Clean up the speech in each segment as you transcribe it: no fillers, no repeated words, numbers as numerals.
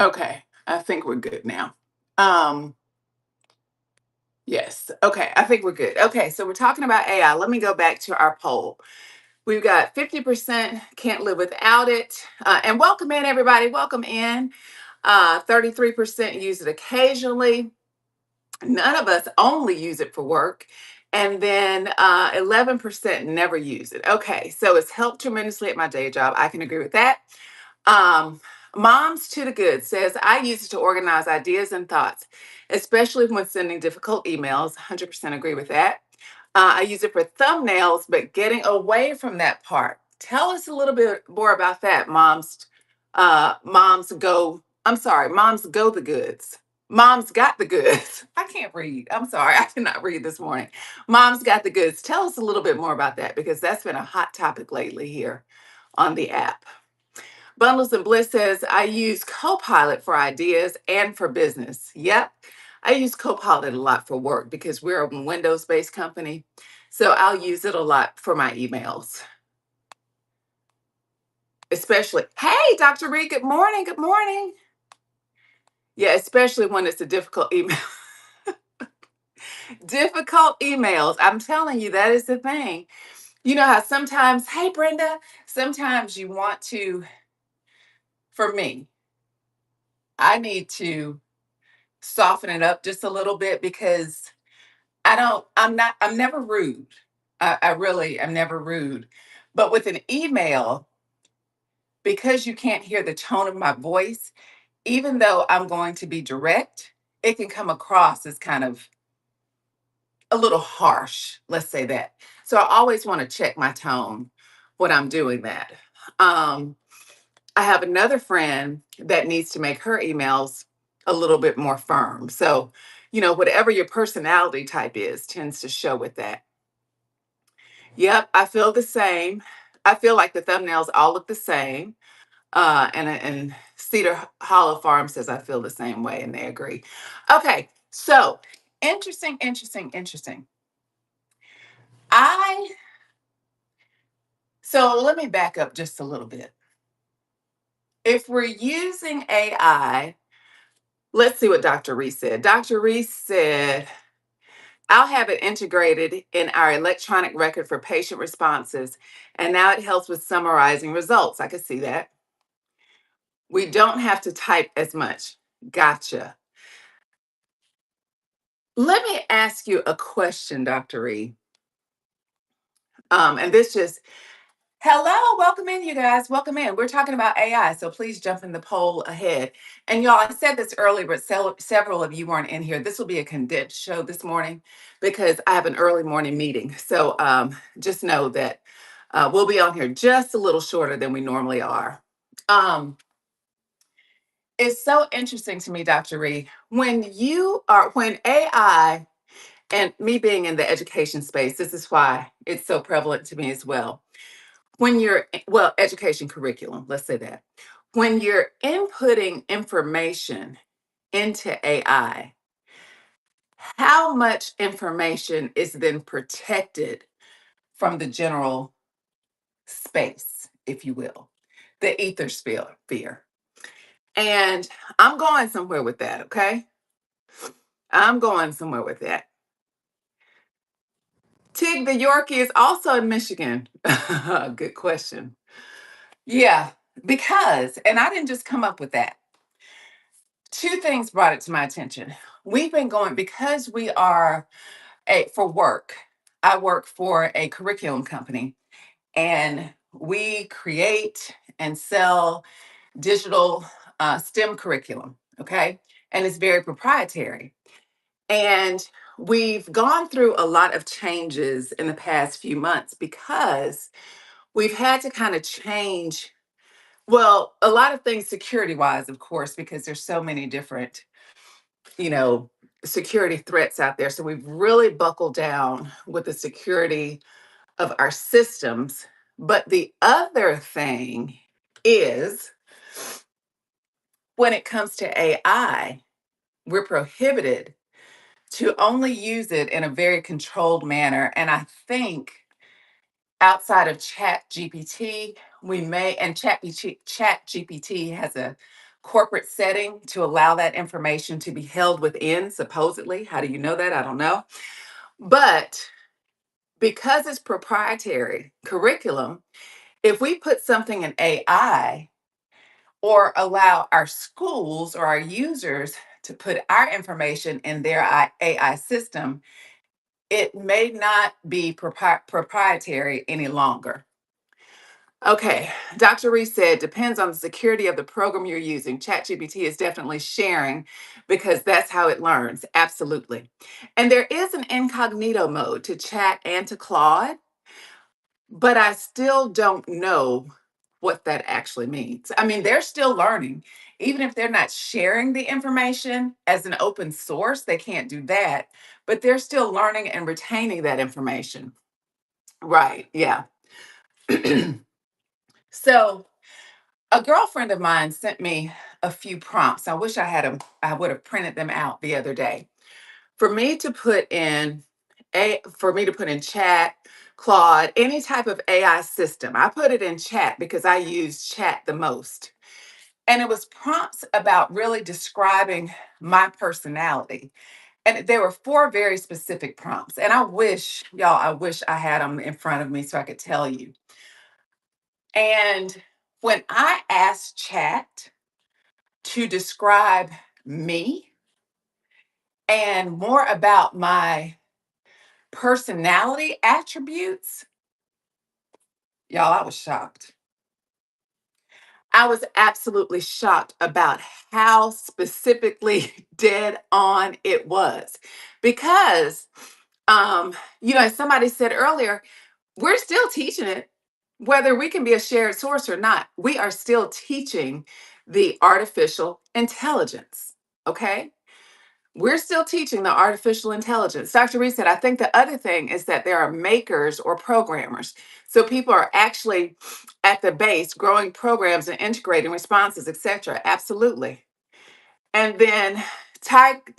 Okay, I think we're good now. Um, yes. Okay, I think we're good. Okay, so we're talking about AI. Let me go back to our poll. We've got 50% can't live without it. And welcome in, everybody. Welcome in. 33% use it occasionally. None of us only use it for work. And then 11% never use it. Okay, so it's helped tremendously at my day job. I can agree with that. Um, Moms to the Good says, I use it to organize ideas and thoughts, especially when sending difficult emails. 100% agree with that. I use it for thumbnails, but getting away from that part. Tell us a little bit more about that, moms. Moms go the goods. Mom's got the goods. I can't read. I'm sorry. I cannot read this morning. Mom's got the goods. Tell us a little bit more about that because that's been a hot topic lately here on the app. Bundles and Bliss says, I use Copilot for ideas and for business. Yep. I use Copilot a lot for work because we're a Windows based company. So I'll use it a lot for my emails, especially. Hey, Dr. Reed, good morning. Good morning. Yeah, especially when it's a difficult email. Difficult emails. I'm telling you, that is the thing. You know how sometimes, hey, Brenda, sometimes you want to, for me, I need to soften it up just a little bit because I'm never rude. I really am never rude. But with an email, because you can't hear the tone of my voice, even though I'm going to be direct, it can come across as kind of a little harsh, let's say that. So I always want to check my tone when I'm doing that. Um, I have another friend that needs to make her emails a little bit more firm. So, whatever your personality type is tends to show with that. Yep, I feel the same. I feel like the thumbnails all look the same. And Cedar Hollow Farm says I feel the same way, and they agree. Okay, so interesting, interesting, interesting. I so let me back up just a little bit. If we're using AI, let's see what Dr. Reese said. Dr. Reese said, I'll have it integrated in our electronic record for patient responses, and now it helps with summarizing results. I could see that. We don't have to type as much. Gotcha. Let me ask you a question, Dr. Reed. And this just, hello, welcome in, you guys. Welcome in. We're talking about AI, so please jump in the poll ahead. And y'all, I said this earlier, but several of you weren't in here. This will be a condensed show this morning because I have an early morning meeting. So just know that we'll be on here just a little shorter than we normally are. Um, it's so interesting to me, Dr. Reed, when AI, and me being in the education space, this is why it's so prevalent to me as well. Well, education curriculum, let's say that. When you're inputting information into AI, how much information is then protected from the general space, if you will, the ether sphere? And I'm going somewhere with that, okay? I'm going somewhere with that. Tig the Yorkie is also in Michigan. Good question. Yeah, because, and I didn't just come up with that. Two things brought it to my attention. We've been going, because we are for work, I work for a curriculum company and we create and sell digital STEM curriculum. Okay. And it's very proprietary. And we've gone through a lot of changes in the past few months because we've had to kind of change, well, a lot of things security wise, of course, because there's so many different, you know, security threats out there. So we've really buckled down with the security of our systems. But the other thing is when it comes to AI, we're prohibited to only use it in a very controlled manner. And I think outside of Chat GPT, we may, and Chat GPT has a corporate setting to allow that information to be held within, supposedly. How do you know that? I don't know. But because it's proprietary curriculum, if we put something in AI or allow our schools or our users to put our information in their AI system, it may not be proprietary any longer. Okay, Dr. Reese said, depends on the security of the program you're using. ChatGPT is definitely sharing because that's how it learns. Absolutely. And there is an incognito mode to chat and to Claude, but I still don't know what that actually means. I mean, they're still learning. Even if they're not sharing the information as an open source, they can't do that, but they're still learning and retaining that information. Right. Yeah. So, a girlfriend of mine sent me a few prompts. I wish I had them, I would have printed them out the other day. For me to put in chat, Claude, any type of AI system. I put it in chat because I use chat the most. And it was prompts about really describing my personality. And there were four very specific prompts. And I wish I had them in front of me so I could tell you. And when I asked chat to describe me and more about my personality attributes, y'all, I was shocked. I was absolutely shocked about how specifically dead on it was. Because, as somebody said earlier, we're still teaching it, whether we can be a shared source or not. We are still teaching the artificial intelligence. Okay. We're still teaching the artificial intelligence. Dr. Reed said, I think the other thing is that there are makers or programmers. So people are actually at the base growing programs and integrating responses, etc. Absolutely. And then Tig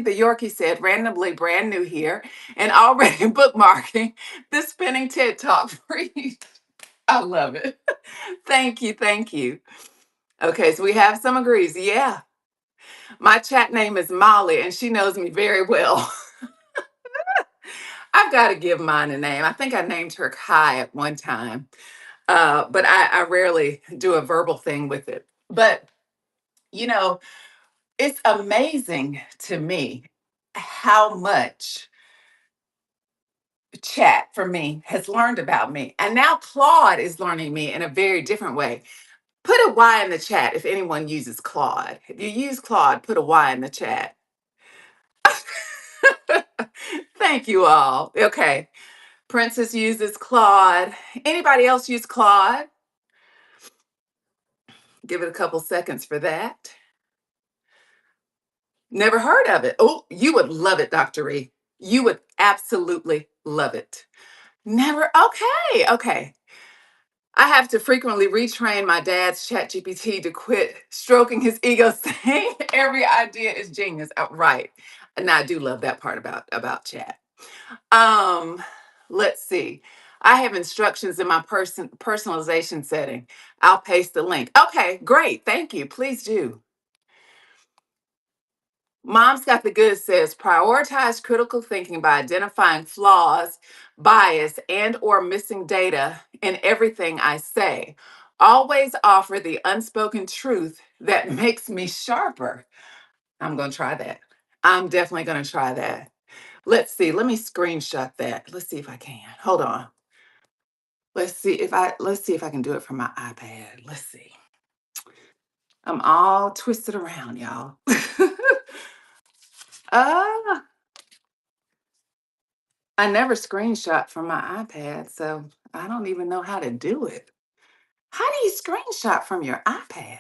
the Yorkie said, randomly brand new here and already bookmarking the spinning TED Talk for you. I love it. Thank you. Thank you. Okay, so we have some agrees. Yeah. My chat name is Molly, and she knows me very well. I've got to give mine a name. I think I named her Kai at one time, but I rarely do a verbal thing with it. But, you know, it's amazing to me how much chat for me has learned about me. And now Claude is learning me in a very different way. Put a Y in the chat if anyone uses Claude. If you use Claude, put a Y in the chat. Thank you all. Okay. Princess uses Claude. Anybody else use Claude? Give it a couple seconds for that. Never heard of it. Oh, you would love it, Dr. E. You would absolutely love it. Never. Okay. Okay. I have to frequently retrain my dad's chat GPT to quit stroking his ego, saying every idea is genius. Right. And I do love that part about chat. Um, let's see. I have instructions in my personalization setting. I'll paste the link. Okay, great. Thank you. Please do. Mom's Got the Goods says prioritize critical thinking by identifying flaws, bias, and or missing data in everything I say. Always offer the unspoken truth that makes me sharper. I'm going to try that. I'm definitely going to try that. Let's see. Let me screenshot that. Let's see if I can. Hold on. Let's see if I can do it from my iPad. Let's see. I'm all twisted around, y'all. uh I never screenshot from my iPad, so I don't even know how to do it. How do you screenshot from your iPad?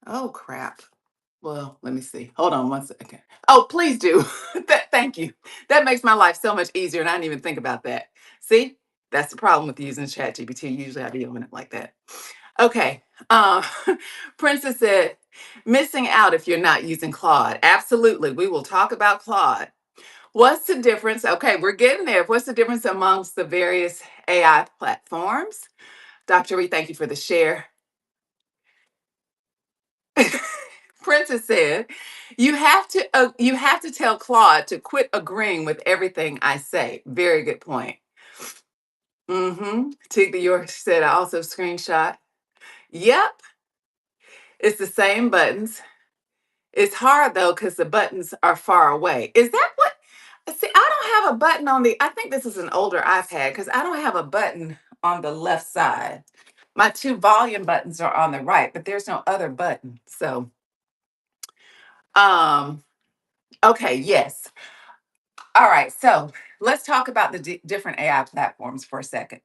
Oh crap. Well, let me see. Hold on one second. Oh, please do. Thank you. That makes my life so much easier, and I didn't even think about that. See, that's the problem with using ChatGPT. Usually, I deal with it like that. Okay. Uh, Princess said, missing out if you're not using Claude. Absolutely. We will talk about Claude. What's the difference? Okay, we're getting there. What's the difference amongst the various AI platforms? Dr. Reed, thank you for the share. Princess said, you have to tell Claude to quit agreeing with everything I say. Very good point. Mm-hmm. Tigger York said, I also screenshot. Yep, it's the same buttons. It's hard though because the buttons are far away. Is that what? See, I don't have a button on the. I think this is an older iPad because I don't have a button on the left side. My two volume buttons are on the right, but there's no other button. So, um, okay, yes. All right, so let's talk about the different AI platforms for a second.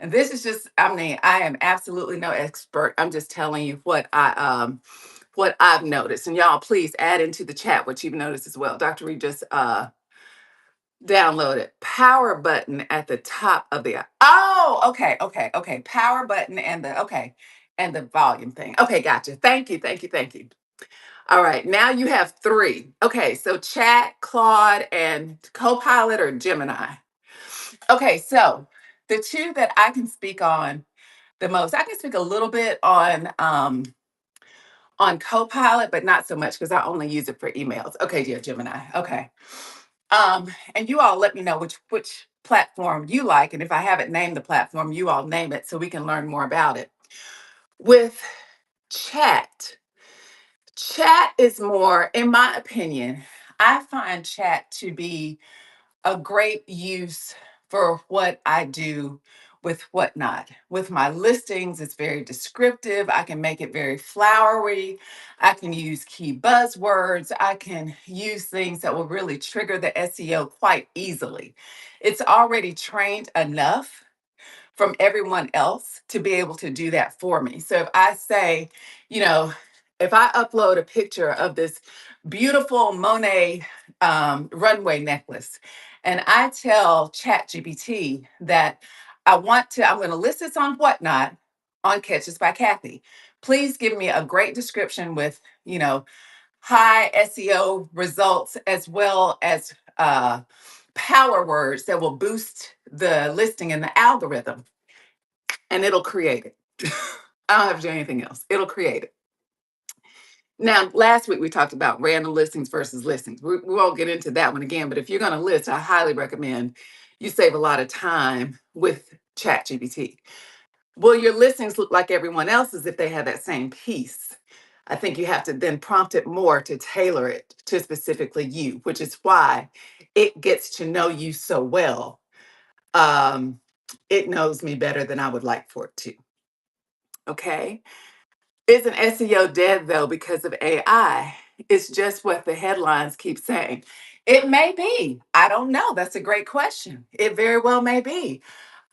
And this is just, I mean, I am absolutely no expert. I'm just telling you what I've noticed. And y'all please add into the chat what you've noticed as well. Dr. Reed just downloaded power button at the top of the okay. Power button and the volume thing. Okay, gotcha. Thank you. All right, now you have three. Okay, so chat, Claude, and Copilot or Gemini. Okay, so the two that I can speak on the most, I can speak a little bit on Copilot, but not so much because I only use it for emails. Okay, dear Gemini. Okay. And you all let me know which platform you like. And if I haven't named the platform, you all name it so we can learn more about it. With chat, chat is more, in my opinion, I find chat to be a great use for what I do with WhatNot. With my listings, it's very descriptive. I can make it very flowery. I can use key buzzwords. I can use things that will really trigger the SEO quite easily. It's already trained enough from everyone else to be able to do that for me. So if I say, you know, if I upload a picture of this beautiful Monet runway necklace, and I tell ChatGPT that I'm going to list this on Whatnot on Catches by Kathy. Please give me a great description with, high SEO results as well as power words that will boost the listing in the algorithm, and it'll create it. I don't have to do anything else. It'll create it. Now, last week we talked about random listings versus listings. We won't get into that one again, but if you're going to list, I highly recommend you save a lot of time with ChatGPT. Will your listings look like everyone else's if they have that same piece? I think you have to then prompt it more to tailor it to specifically you, which is why it gets to know you so well. It knows me better than I would like for it to. Okay. Isn't SEO dead though because of AI? It's just what the headlines keep saying. It may be. I don't know. That's a great question. It very well may be.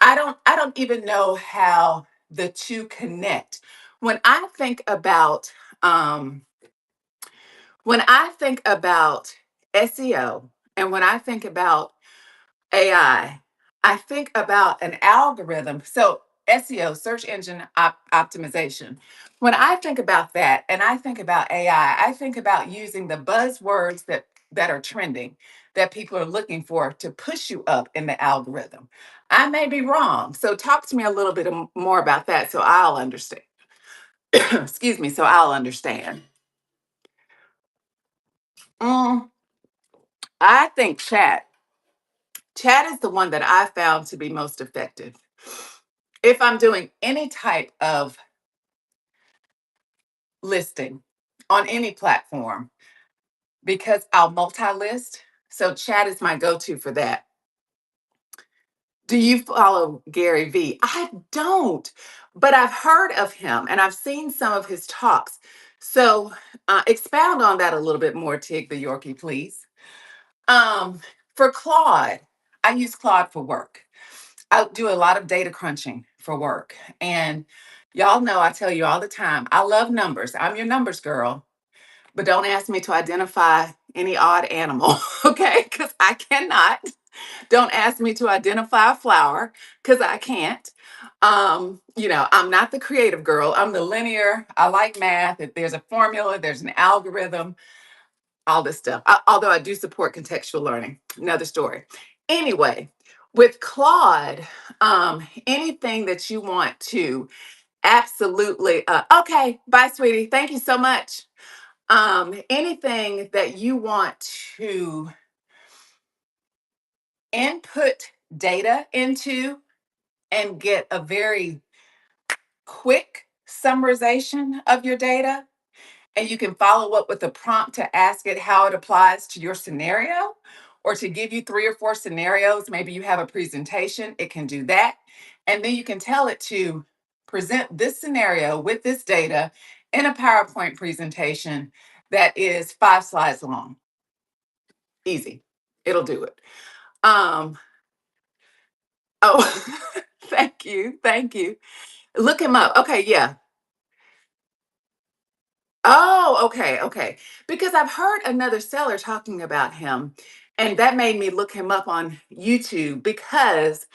I don't even know how the two connect. When I think about um when I think about SEO and when I think about I think about an algorithm. So, SEO, search engine optimization. When I think about that and I think about AI, I think about using the buzzwords that are trending, that people are looking for to push you up in the algorithm. I may be wrong. So, talk to me a little bit more about that so I'll understand. Excuse me, so I'll understand. Mm, I think chat is the one that I found to be most effective. If I'm doing any type of listing on any platform, because I'll multi-list. So chat is my go-to for that. Do you follow Gary Vee? I don't, but I've heard of him and I've seen some of his talks. So expound on that a little bit more, Tig the Yorkie, please. Um, for Claude, I use Claude for work. I do a lot of data crunching for work. And y'all know I tell you all the time, I love numbers. I'm your numbers girl, but don't ask me to identify any odd animal, okay? Because I cannot. Don't ask me to identify a flower because I can't. I'm not the creative girl. I'm the linear. I like math. If there's a formula, there's an algorithm, all this stuff. Although I do support contextual learning. Another story. Anyway, with Claude, anything that you want to absolutely, okay, bye, sweetie. Thank you so much. Anything that you want to input data into and get a very quick summarization of your data, and you can follow up with a prompt to ask it how it applies to your scenario or to give you 3 or 4 scenarios. Maybe you have a presentation, it can do that. And then you can tell it to present this scenario with this data in a PowerPoint presentation that is 5 slides long. Easy. It'll do it. Um, oh, thank you. Thank you. Look him up. Okay, yeah. Oh, okay, okay. Because I've heard another seller talking about him, and that made me look him up on YouTube because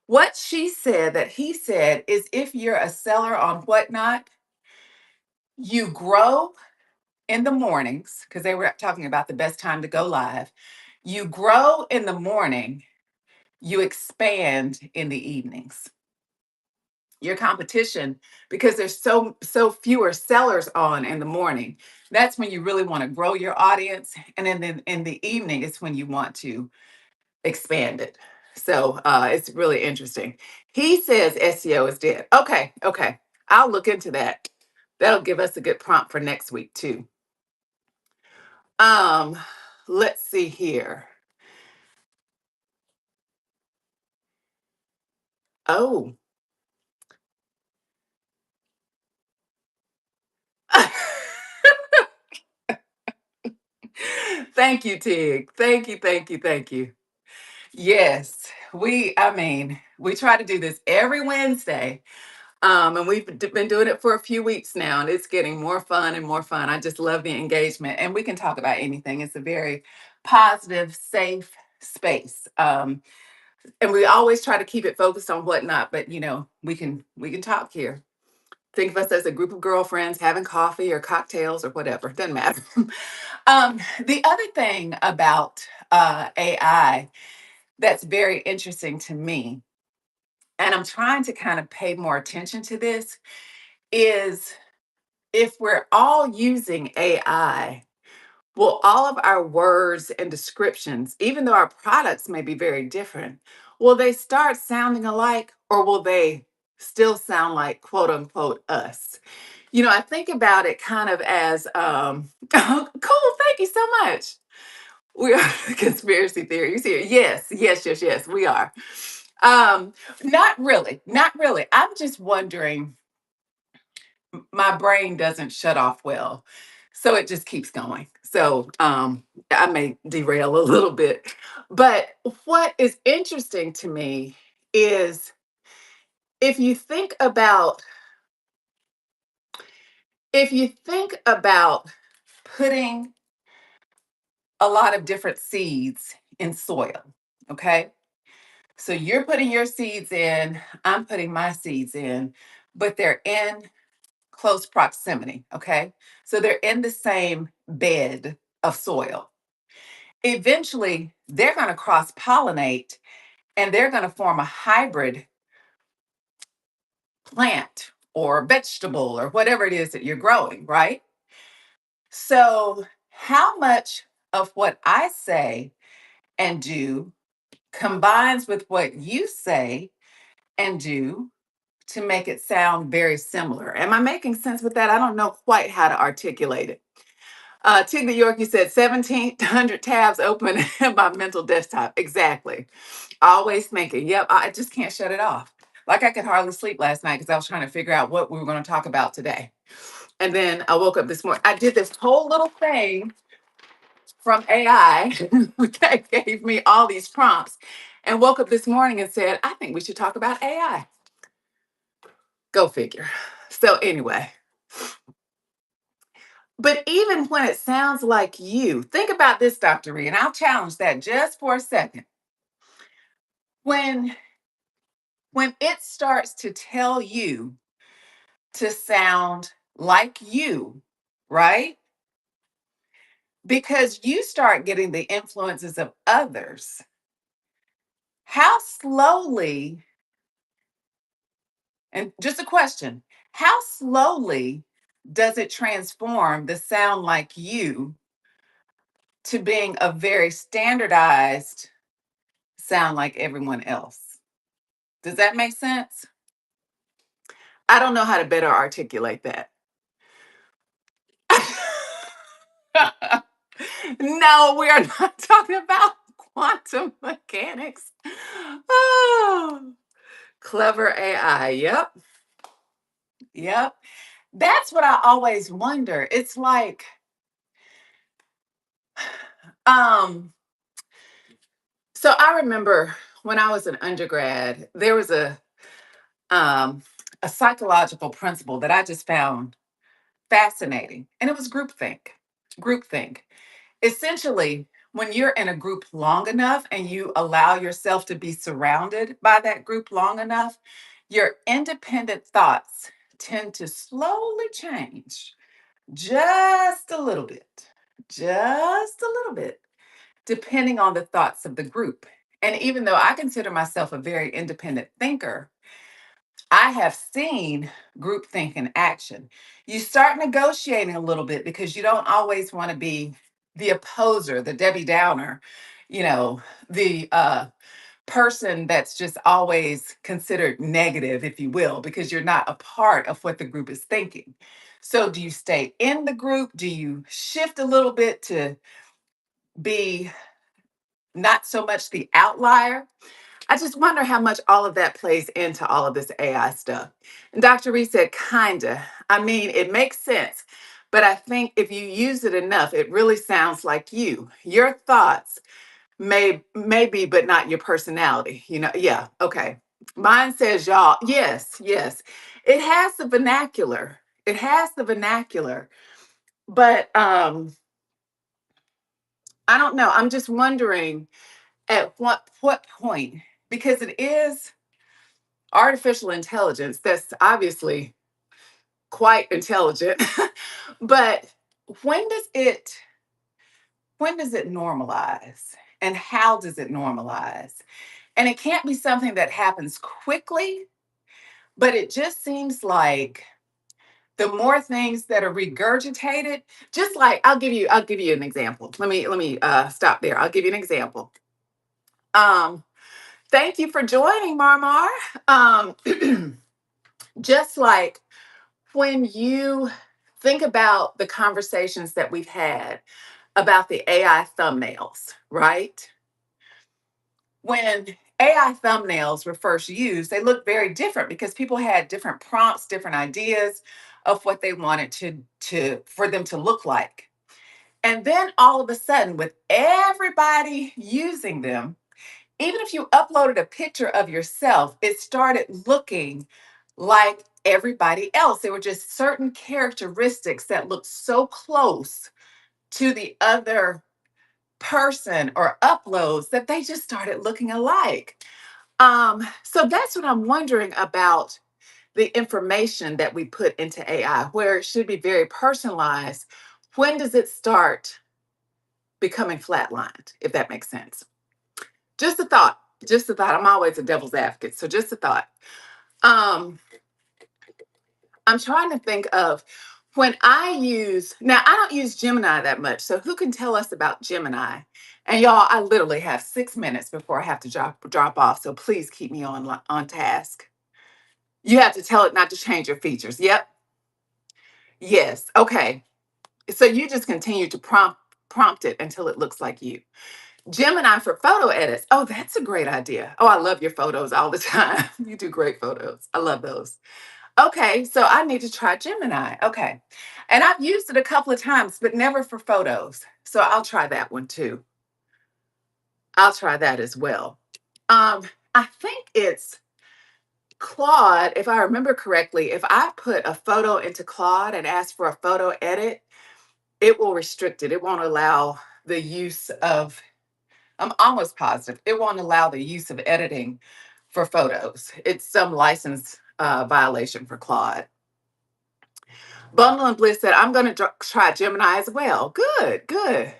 what she said that he said is if you're a seller on WhatNot, you grow in the mornings, because they were talking about the best time to go live. You grow in the morning, you expand in the evenings. Your competition, because there's so fewer sellers on in the morning, that's when you really want to grow your audience, and then in the evening is when you want to expand it. So it's really interesting. He says SEO is dead. Okay, okay, I'll look into that. That'll give us a good prompt for next week too. um let's see here. Oh. Thank you, Tig. Thank you, thank you, thank you. Yes, I mean, we try to do this every Wednesday. And been doing it for a few weeks now, and it's getting more fun and more fun. I just love the engagement, and we can talk about anything. It's a very positive, safe space. And we always try to keep it focused on whatnot, but we can talk here. Think of us as a group of girlfriends having coffee or cocktails or whatever. Doesn't matter. The other thing about AI that's very interesting to me, and I'm trying to kind of pay more attention to this, is if we're all using AI, will all of our words and descriptions, even though our products may be very different, will they start sounding alike, or will they still sound like quote unquote us? I think about it kind of as cool, thank you so much. We are conspiracy theories here. Yes, yes, yes, yes, we are. Um, Not really, not really. I'm just wondering, my brain doesn't shut off well. So it just keeps going. So I may derail a little bit. But what is interesting to me is if you think about if you think about putting a lot of different seeds in soil, okay? So you're putting your seeds in, I'm putting my seeds in, but they're in close proximity, okay? So they're in the same bed of soil. Eventually, they're going to cross pollinate and they're going to form a hybrid plant or vegetable or whatever it is that you're growing, right? So, how much of what I say and do combines with what you say and do to make it sound very similar? Am I making sense with that? I don't know quite how to articulate it. Tig the Yorkie said 1,700 tabs open in my mental desktop. Exactly. Always thinking. Yep, I just can't shut it off. Like I could hardly sleep last night because I was trying to figure out what we were going to talk about today. And then I woke up this morning. I did this whole little thing from AI that gave me all these prompts, and woke up this morning and said, I think we should talk about AI. Go figure. So, anyway, but even when it sounds like you, think about this, Dr. Ree, and I'll challenge that just for a second. When it starts to tell you to sound like you, right? Because you start getting the influences of others. How slowly, and just a question, how slowly does it transform the sound like you to being a very standardized sound like everyone else? Does that make sense? I don't know how to better articulate that. No, we are not talking about quantum mechanics. Oh, clever AI. Yep. Yep. That's what I always wonder. It's like, um, so I remember when I was an undergrad, there was um a psychological principle that I just found fascinating, and it was groupthink. Groupthink. Essentially, when you're in a group long enough and you allow yourself to be surrounded by that group long enough, your independent thoughts tend to slowly change just a little bit, just a little bit, depending on the thoughts of the group. And even though I consider myself a very independent thinker, I have seen groupthink in action. You start negotiating a little bit because you don't always want to be the opposer, the Debbie Downer, you know, the person that's just always considered negative, if you will, because you're not a part of what the group is thinking. So, do you stay in the group? Do you shift a little bit to be not so much the outlier? I just wonder how much all of that plays into all of this AI stuff. And Dr. Reed said, kinda. I mean, it makes sense. But I think if you use it enough, it really sounds like you. Your thoughts maybe, but not your personality. Yeah, okay. Mine says y'all. Yes, yes. It has the vernacular. It has the vernacular. But I don't know. I'm just wondering at what point, because it is artificial intelligence that's obviously quite intelligent. But when does it when does it normalize, and how does it normalize? And it can't be something that happens quickly, but it just seems like the more things that are regurgitated, just like I'll give you an example. Let me stop there. I'll give you an example. um Thank you for joining, Marmar. um just like when you think about the conversations that we've had about the AI thumbnails, right? When AI thumbnails were first used, they looked very different because people had different prompts, different ideas of what they wanted to for them to look like. And then all of a sudden, with everybody using them, even if you uploaded a picture of yourself, it started looking like everybody else. There were just certain characteristics that looked so close to the other person or uploads that they just started looking alike. So that's what I'm wondering about the information that we put into AI, where it should be very personalized. When does it start becoming flatlined, if that makes sense? Just a thought. Just a thought. I'm always a devil's advocate. So just a thought. Um, I'm trying to think of when I use, now I don't use Gemini that much. So who can tell us about Gemini? And y'all, I literally have 6 minutes before I have to drop off. So please keep me on task. You have to tell it not to change your features. Yep. Yes. Okay. So you just continue to prompt it until it looks like you. Gemini for photo edits. Oh, that's a great idea. Oh, I love your photos all the time. You do great photos. I love those. Okay, so I need to try Gemini. Okay. And I've used it a couple of times, but never for photos. So I'll try that one too. I'll try that as well. I think it's Claude, if I remember correctly, if I put a photo into Claude and ask for a photo edit, it will restrict it. It won't allow the use of, I'm almost positive, it won't allow the use of editing for photos. It's some license violation for Claude. Bundle and Bliss said, I'm going to try Gemini as well. Good, good.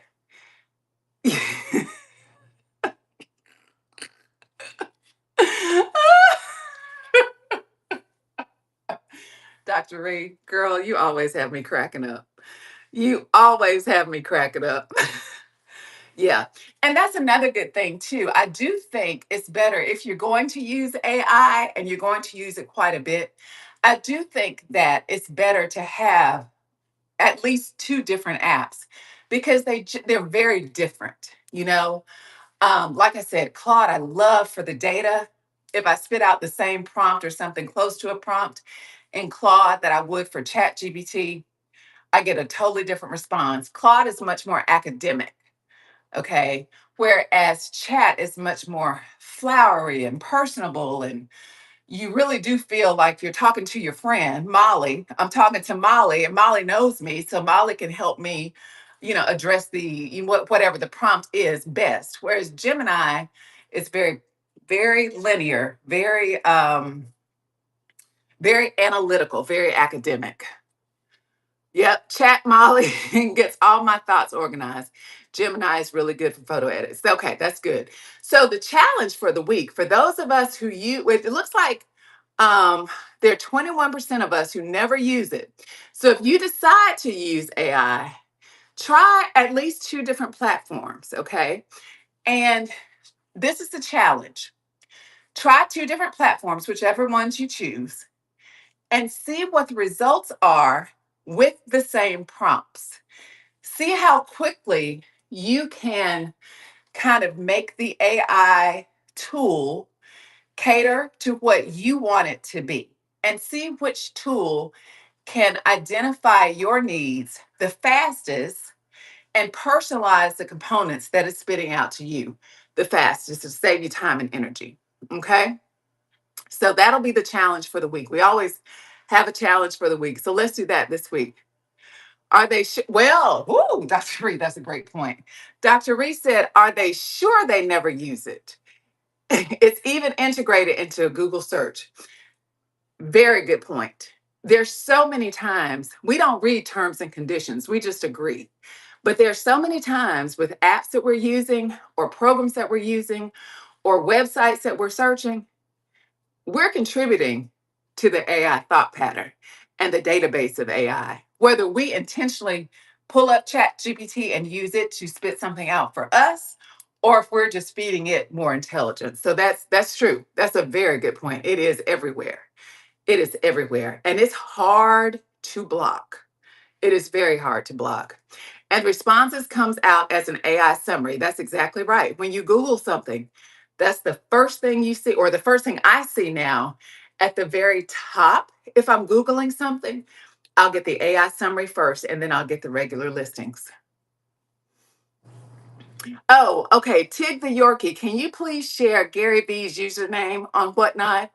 Dr. Reed, girl, you always have me cracking up. You always have me cracking up. Yeah. And that's another good thing, too. I do think it's better if you're going to use AI and you're going to use it quite a bit. I do think that it's better to have at least two different apps because they're very different. Like I said, Claude, I love for the data. If I spit out the same prompt or something close to a prompt in Claude that I would for ChatGPT, I get a totally different response. Claude is much more academic, okay? Whereas Chat is much more flowery and personable, and you really do feel like you're talking to your friend, Molly. I'm talking to Molly, and Molly knows me, so Molly can help me, address whatever the prompt is best. Whereas Gemini is very, very linear, very analytical, very academic. Yep, Chat Molly gets all my thoughts organized. Gemini is really good for photo edits. Okay, that's good. So the challenge for the week, for those of us who use it, looks like um, there are 21% of us who never use it. So if you decide to use AI, try at least two different platforms, okay? And this is the challenge. Try two different platforms, whichever ones you choose, and see what the results are with the same prompts. See how quickly you can kind of make the AI tool cater to what you want it to be, and see which tool can identify your needs the fastest and personalize the components that it's spitting out to you the fastest to save you time and energy. Okay. So that'll be the challenge for the week. We always have a challenge for the week. So let's do that this week. Are they well? Ooh, Dr. Reed, that's a great point. Dr. Reed said, "Are they sure they never use it?" It's even integrated into a Google search. Very good point. There's so many times we don't read terms and conditions, we just agree. But there's so many times with apps that we're using, or programs that we're using, or websites that we're searching, we're contributing to the AI thought pattern and the database of AI. Whether we intentionally pull up Chat GPT and use it to spit something out for us, or if we're just feeding it more intelligence. So that's true. That's a very good point. It is everywhere. It is everywhere. And it's hard to block. It is very hard to block. And responses comes out as an AI summary. That's exactly right. When you Google something, that's the first thing you see, or the first thing I see now at the very top. If I'm Googling something, I'll get the AI summary first, and then I'll get the regular listings. Oh, okay. Tig the Yorkie, can you please share Gary Vee's username on Whatnot?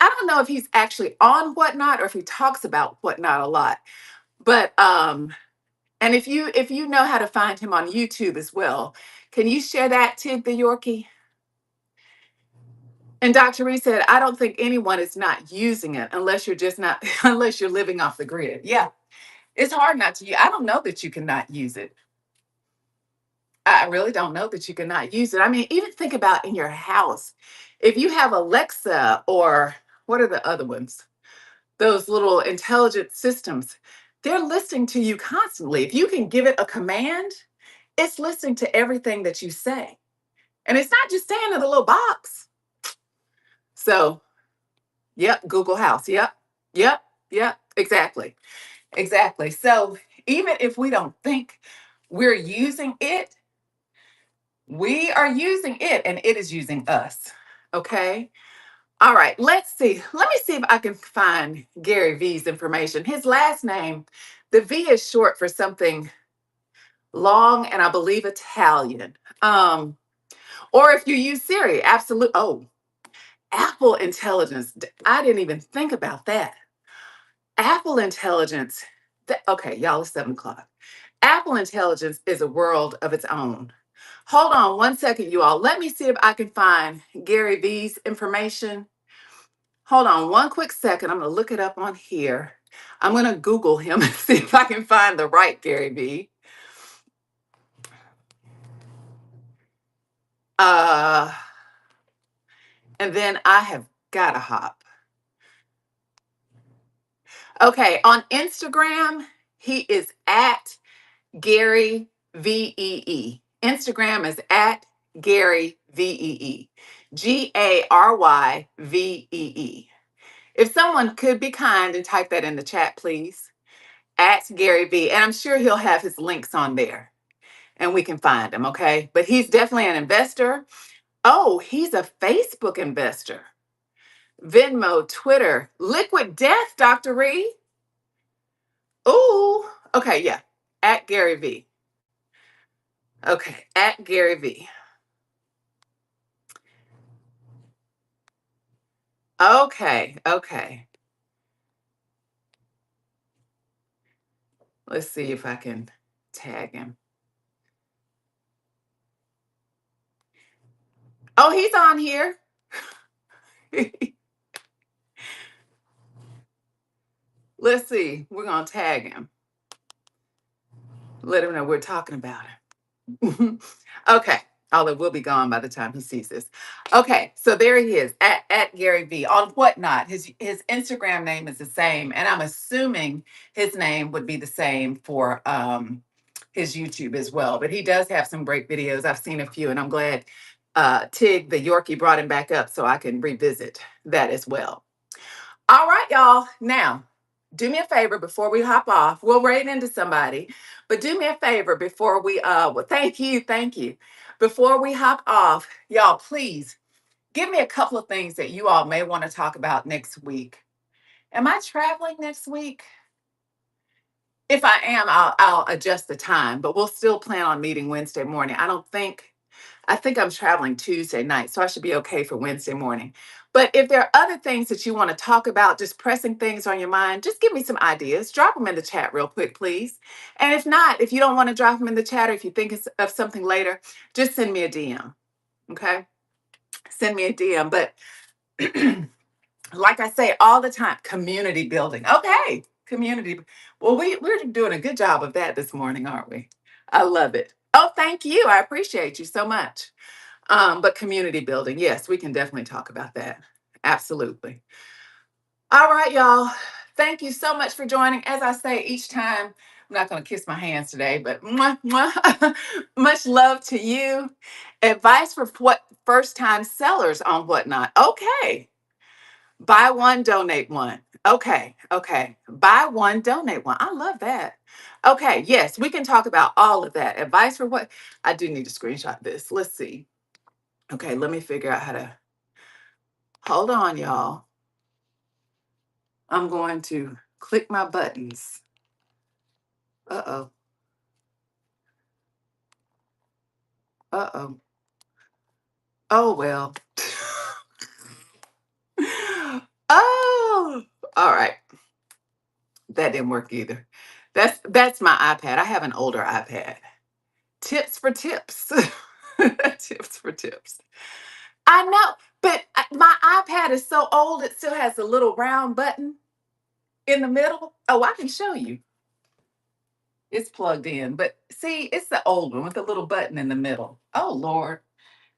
I don't know if he's actually on Whatnot or if he talks about Whatnot a lot. But and if you know how to find him on YouTube as well, can you share that, Tig the Yorkie? And Dr. Reed said, I don't think anyone is not using it unless you're just not, unless you're living off the grid. Yeah, it's hard not to use. I don't know that you cannot use it. I really don't know that you cannot use it. I mean, even think about in your house. If you have Alexa, or what are the other ones? Those little intelligent systems, they're listening to you constantly. If you can give it a command, it's listening to everything that you say. And it's not just staying in the little box. So, yep, Google House. Yep, yep, yep, exactly. Exactly. So, even if we don't think we're using it, we are using it and it is using us. Okay. All right. Let's see. Let me see if I can find Gary Vee's information. His last name, the V is short for something long and I believe Italian. Or if you use Siri, absolute. Oh, Apple Intelligence. I didn't even think about that. Apple Intelligence. Okay, y'all, it's 7 o'clock. Apple Intelligence is a world of its own. Hold on one second, you all. Let me see if I can find Gary Vee's information. Hold on one quick second. I'm going to look it up on here. I'm going to Google him and see if I can find the right Gary Vee. Uh, and then I have got to hop. Okay, on Instagram, he is at Gary VEE. Instagram is at Gary VEE. GARYVEE. If someone could be kind and type that in the chat, please. At Gary V. And I'm sure he'll have his links on there and we can find him, okay? But he's definitely an investor. Oh, he's a Facebook investor. Venmo, Twitter, Liquid Death, Dr. Reed. Ooh, okay, yeah. At Gary V. Okay, at Gary V. Okay, okay. Let's see if I can tag him. Oh, he's on here. Let's see. We're going to tag him. Let him know we're talking about him. Okay. Although we'll be gone by the time he sees this. Okay. So there he is at Gary V on WhatNot. His Instagram name is the same. And I'm assuming his name would be the same for his YouTube as well. But he does have some great videos. I've seen a few, and I'm glad Tig, the Yorkie, brought him back up so I can revisit that as well. All right, y'all. Now, do me a favor before we hop off. We'll raid into somebody, but do me a favor before we well, thank you. Before we hop off, y'all, please give me a couple of things that you all may want to talk about next week. Am I traveling next week? If I am, I'll adjust the time, but we'll still plan on meeting Wednesday morning. I think I'm traveling Tuesday night, so I should be okay for Wednesday morning. But if there are other things that you want to talk about, just pressing things on your mind, just give me some ideas. Drop them in the chat real quick, please. And if not, if you don't want to drop them in the chat, or if you think of something later, just send me a DM. Okay? Send me a DM. But like I say all the time, community building. Okay, community. Well, we're doing a good job of that this morning, aren't we? I love it. Oh, thank you. I appreciate you so much. But community building, yes, we can definitely talk about that. Absolutely. All right, y'all. Thank you so much for joining. As I say each time, I'm not going to kiss my hands today, but mwah, mwah. Much love to you. Advice for what first time sellers on WhatNot. Okay. Buy one, donate one. Okay. Okay. Buy one, donate one. I love that. Okay. Yes, we can talk about all of that. Advice for what? I do need to screenshot this. Let's see. Okay, let me figure out how to. Hold on, y'all. I'm going to click my buttons. Uh-oh. Uh-oh. Oh, well. Oh, all right. That didn't work either. That's my iPad. I have an older iPad. Tips for tips. Tips for tips. I know, but my iPad is so old, it still has a little round button in the middle. Oh, I can show you. It's plugged in, but see, it's the old one with the little button in the middle. Oh, Lord.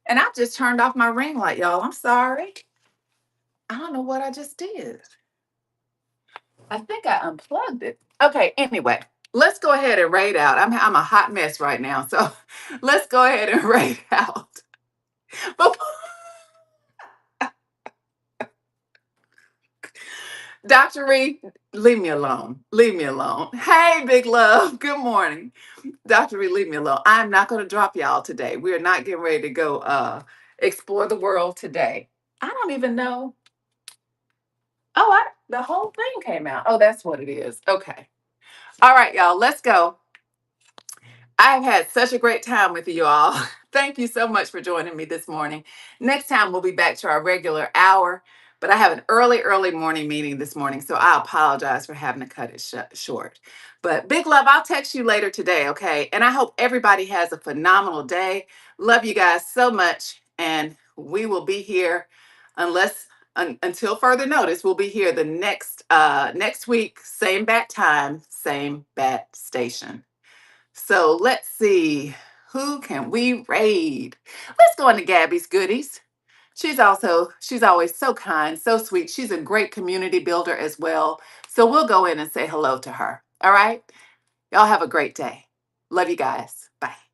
And I just turned off my ring light, y'all. I'm sorry. I don't know what I just did. I think I unplugged it. Okay, anyway, let's go ahead and raid out. I'm a hot mess right now, so let's go ahead and raid out. But Dr. Reed, leave me alone. Leave me alone. Hey, big love. Good morning. Dr. Reed, leave me alone. I'm not going to drop y'all today. We are not getting ready to go explore the world today. I don't even know. Oh, the whole thing came out. Oh, that's what it is. Okay. All right, y'all, let's go. I've had such a great time with you all. Thank you so much for joining me this morning. Next time, we'll be back to our regular hour, but I have an early morning meeting this morning, so I apologize for having to cut it short. But big love, I'll text you later today, okay? And I hope everybody has a phenomenal day. Love you guys so much, and we will be here until further notice. We'll be here the next week, same bat time, same bat station. So let's see, who can we raid? Let's go into Gabby's goodies. She's always so kind, so sweet. She's a great community builder as well. So we'll go in and say hello to her. All right. Y'all have a great day. Love you guys. Bye.